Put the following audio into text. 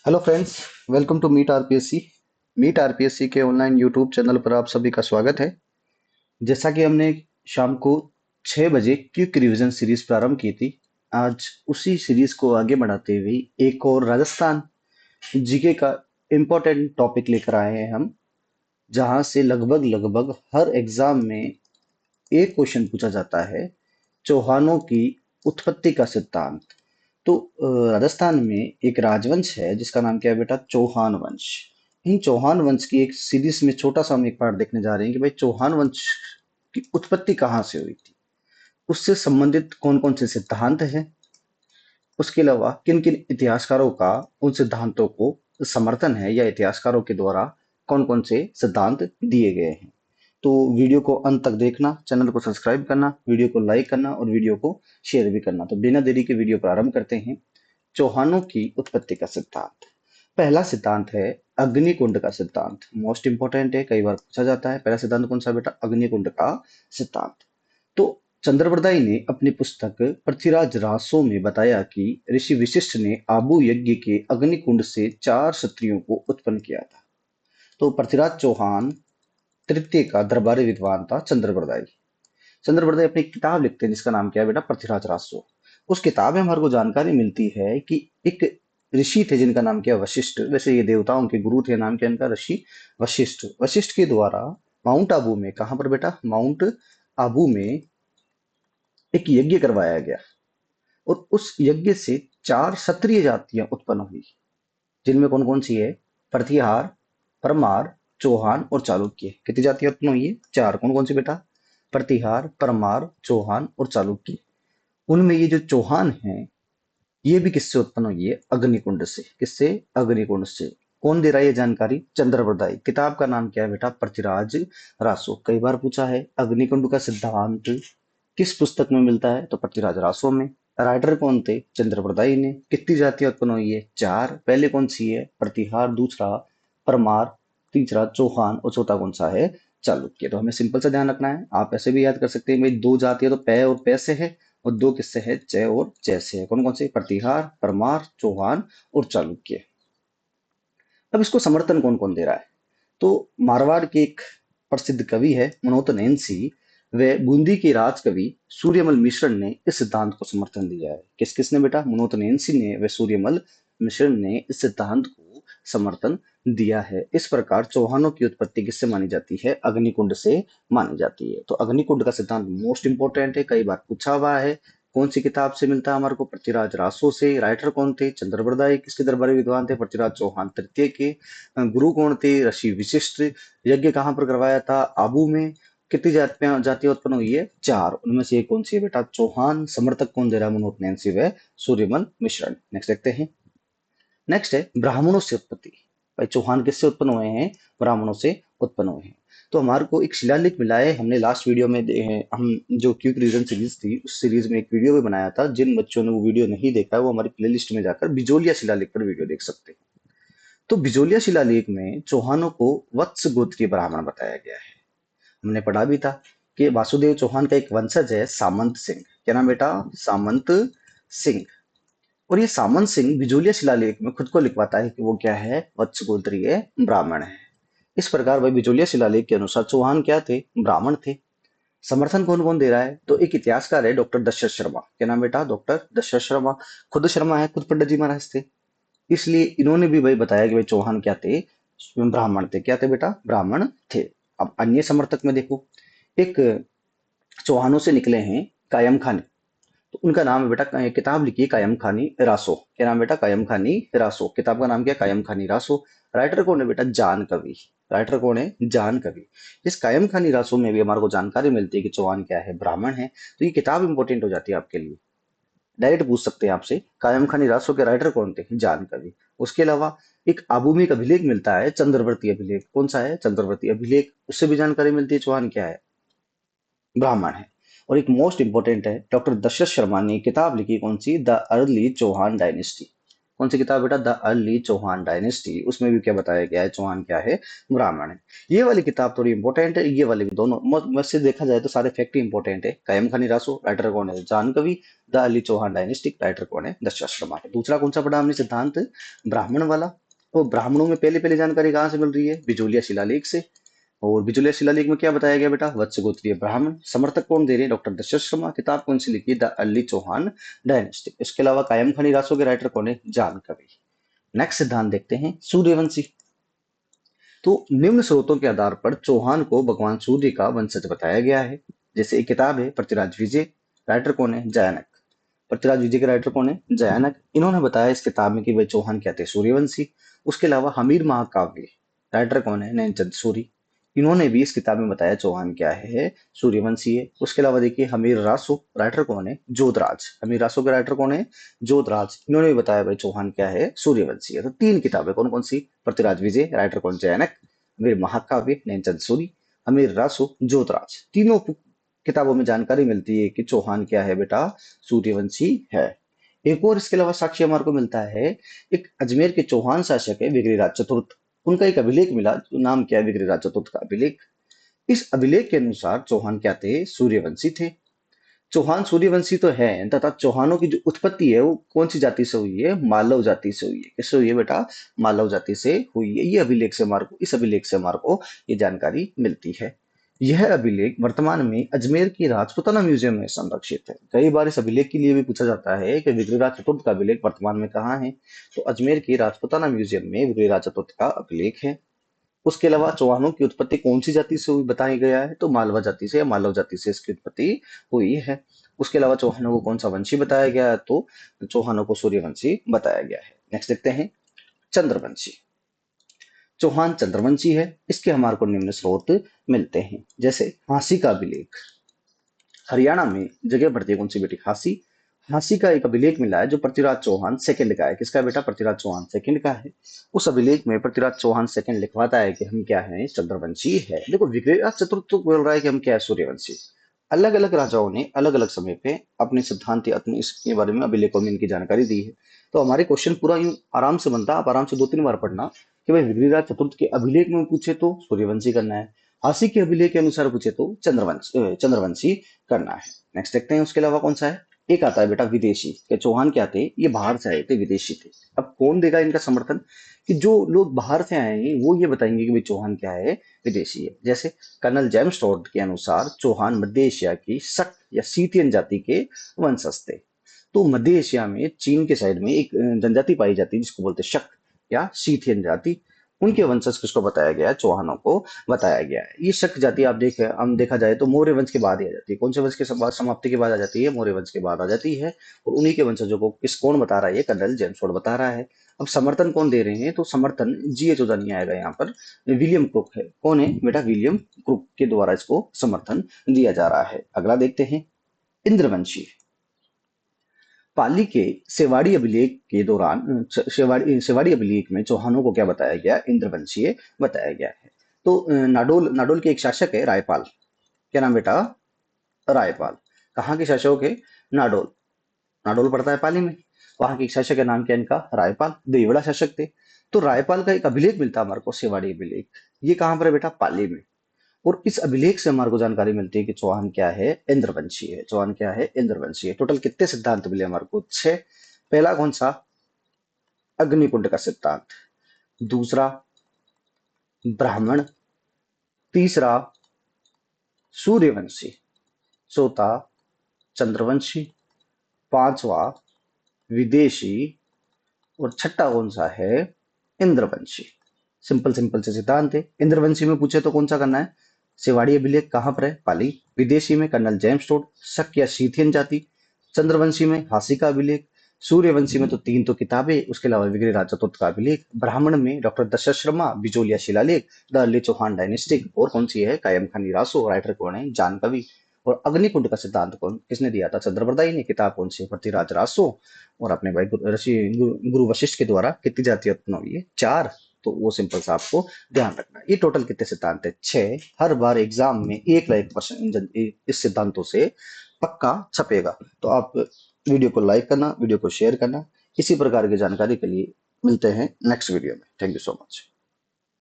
Hello friends, welcome to meet RPSC. Meet RPSC के online YouTube channel पर आप सभी का स्वागत है। जैसा कि हमने शाम को 6 बजे क्विक रिवीजन सीरीज प्रारंभ की थी, आज उसी सीरीज को आगे बढ़ाते हुए एक और राजस्थान जीके का इम्पोर्टेंट टॉपिक लेकर आए हैं हम, जहां से लगभग लगभग हर एग्जाम में एक क्वेश्चन पूछा जाता है। चौहानों की उत्पत्ति का सिद्धांत। तो राजस्थान में एक राजवंश है जिसका नाम क्या है बेटा? चौहान वंश। इन चौहान वंश की एक सीरीज में छोटा सा हम एक पार्ट देखने जा रहे हैं कि भाई चौहान वंश की उत्पत्ति कहाँ से हुई थी, उससे संबंधित कौन कौन से सिद्धांत हैं, उसके अलावा किन किन इतिहासकारों का उन सिद्धांतों को समर्थन है या इतिहासकारों के द्वारा कौन कौन से सिद्धांत दिए गए हैं। तो वीडियो को अंत तक देखना, चैनल को सब्सक्राइब करना, वीडियो को लाइक करना और वीडियो को शेयर भी करना। तो बिना देरी के वीडियो प्रारंभ करते हैं। चौहानों की उत्पत्ति का सिद्धांत। पहला सिद्धांत है अग्निकुंड का सिद्धांत। मोस्ट इंपोर्टेंट है, कई बार पूछा जाता है। पहला सिद्धांत कौन सा बेटा? अग्निकुंड का सिद्धांत। तो चंद्रवरदाई ने अपनी पुस्तक पृथ्वीराज रासो में बताया कि ऋषि वशिष्ठ ने आबू यज्ञ के अग्निकुंड से 4 क्षत्रियों को उत्पन्न किया था। तो पृथ्वीराज चौहान तृतीय का दरबारी विद्वान था चंद्रवरदाई। चंद्रवरदाई अपनी किताब लिखते हैं जिसका नाम क्या है बेटा? पृथ्वीराज रासो। उस किताब में हमारे को जानकारी मिलती है कि एक ऋषि थे जिनका नाम क्या? वशिष्ठ। वैसे ये देवताओं के गुरु थे, नाम क्या इनका? ऋषि वशिष्ठ। वशिष्ठ के द्वारा माउंट आबू में, कहां पर बेटा? माउंट आबू में एक यज्ञ करवाया गया और उस यज्ञ से 4 क्षत्रिय जातियां उत्पन्न हुई, जिनमें कौन कौन सी है? प्रतिहार, परमार, चौहान और चालुक्य। कितनी जातियां उत्पन्न हुई है? 4। कौन कौन सी बेटा? प्रतिहार, परमार, चौहान और चालुक्य। उनमें ये जो चौहान है, ये भी किससे उत्पन्न हुई है? अग्निकुंड से। किससे? अग्निकुंड से। कौन दे रहा है ये जानकारी? चंद्रवरदाई। किताब का नाम क्या है बेटा? पृथ्वीराज रासो। कई बार पूछा है अग्निकुंड का सिद्धांत किस पुस्तक में मिलता है? तो पृथ्वीराज रासो में। राइटर कौन थे? चंद्रवरदाई ने। कितनी जातियां उत्पन्न हुई है? 4। पहले कौन सी है? प्रतिहार, दूसरा परमार, तीसरा चौहान और चौथा कौन सा है? चालुक्य। तो हमें सिंपल सा ध्यान रखना है। आप ऐसे भी याद कर सकते हैं भाई, 2 जातियां तो पै और पै से है और 2 किससे है? जय और जय से है। कौन कौन से? प्रतिहार, परमार, चौहान और चालुक्य। अब इसको समर्थन कौन कौन दे रहा है? तो मारवाड़ के एक प्रसिद्ध कवि है मनोत नैनसी, व बूंदी के राजकवि सूर्यमल मिश्र ने इस सिद्धांत को समर्थन दिया है। किस किसने बेटा? मनोत नैनसी ने व सूर्यमल मिश्र ने इस सिद्धांत को समर्थन दिया है। इस प्रकार चौहानों की उत्पत्ति किससे मानी जाती है? अग्निकुंड से मानी जाती है। तो अग्निकुंड का सिद्धांत मोस्ट इंपोर्टेंट है, कई बार पूछा हुआ है। कौन सी किताब से मिलता है हमारे को? पृथ्वीराज रासो से। राइटर कौन थे? चंद्रवरदाई। किसके दरबारी विद्वान थे? पृथ्वीराज चौहान तृतीय के। गुरु कौन थे? ऋषि विशिष्ट। यज्ञ कहाँ पर करवाया था? आबू में। कितनी जातियां जातियां उत्पन्न हुई है? 4। उनमें से एक कौन सी है बेटा? चौहान। समर्थक कौन दे रहा है? मनोहर नैन्सी व सूर्यमल मिश्रण। नेक्स्ट देखते हैं। नेक्स्ट है ब्राह्मणों से उत्पत्ति। भाई चौहान किससे उत्पन्न हुए हैं? ब्राह्मणों से उत्पन्न हुए हैं। तो हमारे को एक शिलालेख मिला है। हमने लास्ट वीडियो में हम जो क्विक रीजन सीरीज थी, उस सीरीज में एक वीडियो भी बनाया था। जिन बच्चों ने वो वीडियो नहीं देखा है वो हमारी प्लेलिस्ट में जाकर बिजोलिया शिलालेख पर वीडियो देख सकते हैं। तो बिजोलिया शिलालेख में चौहानों को वत्स गोत्र के ब्राह्मण बताया गया है। हमने पढ़ा भी था कि वासुदेव चौहान का एक वंशज है सामंत सिंह। क्या नाम बेटा? सामंत सिंह। और ये सामंत सिंह बिजोलिया शिलालेख में खुद को लिखवाता है कि वो क्या है? वत्स गोत्रीय ब्राह्मण है। इस प्रकार भाई बिजोलिया शिलालेख के अनुसार चौहान क्या थे? ब्राह्मण थे। समर्थन कौन कौन दे रहा है? तो एक इतिहासकार है डॉक्टर दशरथ शर्मा। क्या नाम बेटा? डॉक्टर दशरथ शर्मा। खुद शर्मा है, खुद पंडित जी महाराज थे। इसलिए इन्होंने भी भाई बताया कि भाई चौहान क्या थे? ब्राह्मण थे। क्या थे बेटा? ब्राह्मण थे। अब अन्य समर्थक में देखो, एक चौहानों से निकले हैं कायम खान। तो उनका नाम है बेटा, किताब लिखी है कायम खानी रासो। क्या नाम बेटा? कायम खानी रासो। किताब का नाम क्या है? कायम खानी रासो। राइटर कौन है बेटा? जान कवि। राइटर कौन है? जान कवि। इस कायम खानी रासो में भी हमारे को जानकारी मिलती है कि चौहान क्या है? ब्राह्मण है। तो ये किताब इंपॉर्टेंट हो जाती है आपके लिए। डायरेक्ट पूछ सकते हैं आपसे कायम खानी रासो के राइटर कौन थे? जान कवि। उसके अलावा एक आबूमी का अभिलेख मिलता है, चंद्रवर्ती अभिलेख। कौन सा है? चंद्रवर्ती अभिलेख। उससे भी जानकारी मिलती है चौहान क्या है? ब्राह्मण है। और एक मोस्ट इंपोर्टेंट है, डॉक्टर दशरथ शर्मा ने किताब लिखी, कौन सी? The early Chauhan dynasty. कौन सी किताब बेटा? The early Chauhan dynasty. उसमें भी क्या बताया गया है? चौहान क्या है? ब्राह्मण है। ये वाली किताब थोड़ी इंपॉर्टेंट है, ये वाली भी दोनों वैसे देखा जाए तो सारे फैक्ट इंपॉर्टेंट है। कायम खानी रासो, राइटर कौन है? Jankavi. The early Chauhan dynasty, writer कौन है? दशाश्रमा। दूसरा कौन सा पढ़ा हमने सिद्धांत? ब्राह्मण वाला। तो ब्राह्मणों में पहले पहले जानकारी कहाँ से मिल रही है? बिजोलिया शिलालेख से। और बिजोलिया शिलालेख में क्या बताया गया बेटा? वत्स गोत्रीय ब्राह्मण। समर्थक कौन दे रहे हैं? डॉक्टर दशरथ शर्मा। किताब कौन सी लिखी है? The early Chauhan dynasty. इसके अलावा कायम खानी रासो के राइटर कौन है? जानकवि। नेक्स्ट सिद्धांत देखते हैं, सूर्यवंशी। तो निम्न स्रोतों के आधार पर चौहान को भगवान सूर्य का वंशज बताया गया है। जैसे एक किताब है पृथ्वीराज विजय, राइटर कौन है? जयानक। पृथ्वीराज विजय के राइटर कौन है? जयानक। इन्होंने बताया इस किताब में कि भाई चौहान क्या थे? सूर्यवंशी। उसके अलावा हमीर महाकाव्य, राइटर कौन है? नैनचंद सूरी। इन्होंने भी इस किताब में बताया चौहान क्या है? सूर्यवंशी है। उसके अलावा देखिए हमीर रासो, राइटर कौन है? जोधराज। हमीर रासो के राइटर कौन है? जोधराज। इन्होंने भी बताया भाई चौहान क्या है? सूर्यवंशी है। तो तीन किताबें कौन कौन सी? पृथ्वीराज विजय, राइटर कौन? जैनक। वीर महाकाव्य, नैनचंद सूरी। हमीर रासो, जोधराज। तीनों किताबों में जानकारी मिलती है कि चौहान क्या है बेटा? सूर्यवंशी है। एक और इसके अलावा साक्ष्य हमारे को मिलता है, एक अजमेर के चौहान शासक है विग्रहराज चतुर्थ। उनका एक अभिलेख मिला, नाम क्या है? विग्रहराज चतुर्थ का अभिलेख। इस अभिलेख के अनुसार चौहान क्या थे? सूर्यवंशी थे। चौहान सूर्यवंशी तो है, तथा चौहानों की जो उत्पत्ति है वो कौन सी जाति से हुई है? मालव जाति से हुई है। किससे हुई है बेटा? मालव जाति से हुई है। ये अभिलेख से हमारे को, इस अभिलेख से हमारे को ये जानकारी मिलती है। यह अभिलेख वर्तमान में अजमेर की राजपुताना म्यूजियम में संरक्षित है। कई बार इस अभिलेख के लिए भी पूछा जाता है कि विग्रहराज चतुर्थ का अभिलेख वर्तमान में कहाँ है? तो अजमेर की राजपुताना म्यूजियम में विग्रहराज चतुर्थ का अभिलेख है। उसके अलावा चौहानों की उत्पत्ति कौन सी जाति से हुई बताया गया है? तो मालवा जाति से या मालव जाति से इसकी उत्पत्ति हुई है। उसके अलावा चौहानों को कौन सा वंशी बताया गया है? तो चौहानों को सूर्यवंशी बताया गया है। नेक्स्ट देखते हैं, चंद्रवंशी। चौहान चंद्रवंशी है। इसके हमारे को निम्न स्रोत मिलते हैं, जैसे हांसी का अभिलेख। हरियाणा में जगह पड़ती है कौन सी बेटी? हांसी। हांसी का एक अभिलेख मिला है जो पृथ्वीराज चौहान सेकंड का है। किसका बेटा? पृथ्वीराज चौहान सेकंड का है। उस अभिलेख में पृथ्वीराज चौहान सेकंड लिखवाता है कि हम क्या हैं? चंद्रवंशी है। देखो विग्रहराज चतुर्थ तो बोल रहा है कि हम क्या है? सूर्यवंशी। अलग अलग राजाओं ने अलग अलग समय पे अपने सिद्धांत या अपने इसके बारे में अभिलेखों में इनकी जानकारी दी है। तो हमारे क्वेश्चन पूरा यूं आराम से बनता, आप आराम से दो तीन बार पढ़ना कि भाई विग्रहराज चतुर्थ के अभिलेख में पूछे तो सूर्यवंशी करना है, हांसी के अभिलेख के अनुसार पूछे तो चंद्रवंशी करना है। नेक्स्ट देखते हैं उसके अलावा कौन सा है। एक आता है बेटा विदेशी, के चौहान क्या थे? ये बाहर से आए थे, विदेशी थे। अब कौन देगा इनका समर्थन? कि जो लोग बाहर से आए हैं वो ये बताएंगे कि भाई चौहान क्या है? विदेशी है। जैसे कर्नल जेम्स टोड के अनुसार चौहान मध्य एशिया की शक या सीथियन जाति के वंशज थे। तो मध्य एशिया में चीन के साइड में एक जनजाति पाई जाती है जिसको बोलते हैं शक या सीथियन जाति। उनके वंशज किसको बताया गया है? चौहानों को बताया गया है। ये शक जाति आप देखे, हम देखा जाए तो मौर्य वंश के बाद ही आ जाती है। कौन से वंश के समाप्ति के बाद आ जाती है? मौर्य वंश के बाद आ जाती है। और उन्हीं के वंशजों को किस कौन बता रहा है? ये कर्नल जेम्स टोड बता रहा है। अब समर्थन कौन दे रहे हैं? तो समर्थन जीए चौधरी नहीं आएगा यहाँ पर, विलियम क्रुक है। कौन है बेटा? विलियम क्रुक के द्वारा इसको समर्थन दिया जा रहा है। अगला देखते हैं, इंद्रवंशी। पाली के सेवाड़ी अभिलेख के दौरान सेवाड़ी अभिलेख में चौहानों को क्या बताया गया? इंद्रवंशीय बताया गया है। तो नाडोल नाडोल के एक शासक है रायपाल। क्या नाम बेटा? रायपाल। कहाँ के शासक है? नाडोल। नाडोल पड़ता है पाली में। वहां के एक शासक का नाम क्या इनका? रायपाल। देवड़ा शासक थे। तो रायपाल का एक अभिलेख मिलता है हमारे को, सेवाड़ी अभिलेख। ये कहाँ पर है बेटा? पाली में। और इस अभिलेख से हमारे को जानकारी मिलती है कि चौहान क्या है? इंद्रवंशी है। चौहान क्या है? इंद्रवंशी है। टोटल कितने सिद्धांत मिले हमारे को? 6। पहला कौन सा? अग्निकुंड का सिद्धांत। दूसरा ब्राह्मण। तीसरा सूर्यवंशी। चौथा चंद्रवंशी। पांचवा विदेशी। और छठा कौन सा है? इंद्रवंशी। सिंपल सिंपल से सिद्धांत है। इंद्रवंशी में पूछे तो कौन सा करना है? सेवाड़ी अभिलेख कहाँ पर है? पाली। विदेशी में कर्नल जेम्स टोड, शक या सीथियन जाति। चंद्रवंशी में हांसी का अभिलेख। सूर्यवंशी में तो तीन तो किताबें, उसके अलावा विग्रहराज चतुर्थ का अभिलेख। ब्राह्मण में डॉक्टर दशरथ शर्मा, बिजोलिया शिलालेख, द अर्ली चौहान डायनेस्टिक। और कौन सी है? कायम खानी रासो, राइटर कौन है? जानकवि। और अग्निकुंड का सिद्धांत कौन किसने दिया था? चंद्रप्रदायी ने। किताब कौन सी? पृथ्वीराज रासो। और अपने भाई गुरु वशिष्ठ के द्वारा कितनी जातियां उत्पन्न हुई है? 4। तो वो सिंपल सा आपको ध्यान रखना। ये टोटल कितने सिद्धांत है? 6। हर बार एग्जाम में एक ना एक क्वेश्चन इस सिद्धांतों से पक्का छपेगा। तो आप वीडियो को लाइक करना, वीडियो को शेयर करना। इसी प्रकार की जानकारी के लिए मिलते हैं नेक्स्ट वीडियो में। Thank you so much.